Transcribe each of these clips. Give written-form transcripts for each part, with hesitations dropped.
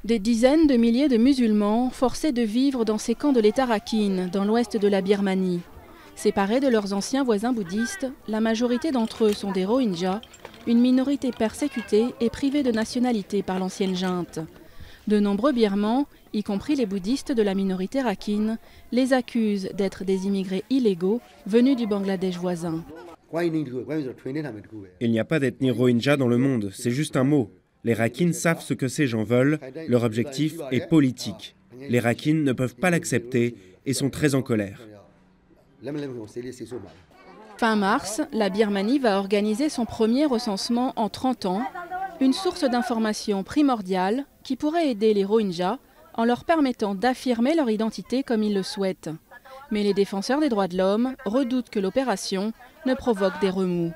Des dizaines de milliers de musulmans forcés de vivre dans ces camps de l'État Rakhine, dans l'ouest de la Birmanie. Séparés de leurs anciens voisins bouddhistes, la majorité d'entre eux sont des Rohingyas, une minorité persécutée et privée de nationalité par l'ancienne junte. De nombreux Birmans, y compris les bouddhistes de la minorité Rakhine, les accusent d'être des immigrés illégaux venus du Bangladesh voisin. Il n'y a pas d'ethnie Rohingya dans le monde, c'est juste un mot. Les Rakhines savent ce que ces gens veulent, leur objectif est politique. Les Rakhines ne peuvent pas l'accepter et sont très en colère. Fin mars, la Birmanie va organiser son premier recensement en 30 ans, une source d'information primordiale qui pourrait aider les Rohingyas en leur permettant d'affirmer leur identité comme ils le souhaitent. Mais les défenseurs des droits de l'homme redoutent que l'opération ne provoque des remous.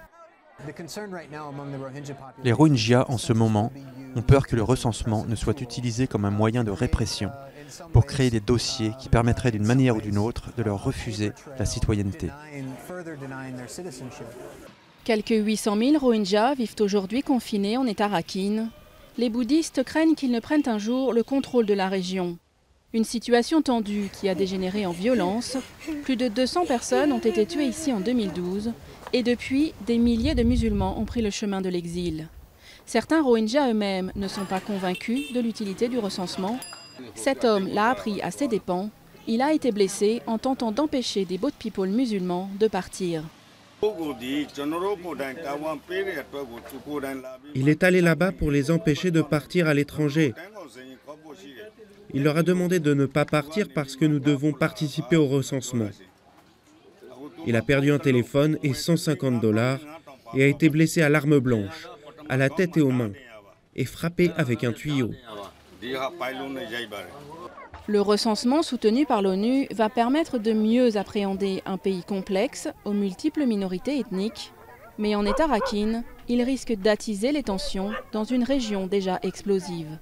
Les Rohingyas, en ce moment, ont peur que le recensement ne soit utilisé comme un moyen de répression pour créer des dossiers qui permettraient d'une manière ou d'une autre de leur refuser la citoyenneté. Quelques 800 000 Rohingyas vivent aujourd'hui confinés en État Rakhine. Les bouddhistes craignent qu'ils ne prennent un jour le contrôle de la région. Une situation tendue qui a dégénéré en violence. Plus de 200 personnes ont été tuées ici en 2012 et depuis, des milliers de musulmans ont pris le chemin de l'exil. Certains Rohingyas eux-mêmes ne sont pas convaincus de l'utilité du recensement. Cet homme l'a appris à ses dépens. Il a été blessé en tentant d'empêcher des boat people musulmans de partir. Il est allé là-bas pour les empêcher de partir à l'étranger. Il leur a demandé de ne pas partir parce que nous devons participer au recensement. Il a perdu un téléphone et $150 et a été blessé à l'arme blanche, à la tête et aux mains, et frappé avec un tuyau. Le recensement soutenu par l'ONU va permettre de mieux appréhender un pays complexe aux multiples minorités ethniques. Mais en État Rakhine, il risque d'attiser les tensions dans une région déjà explosive.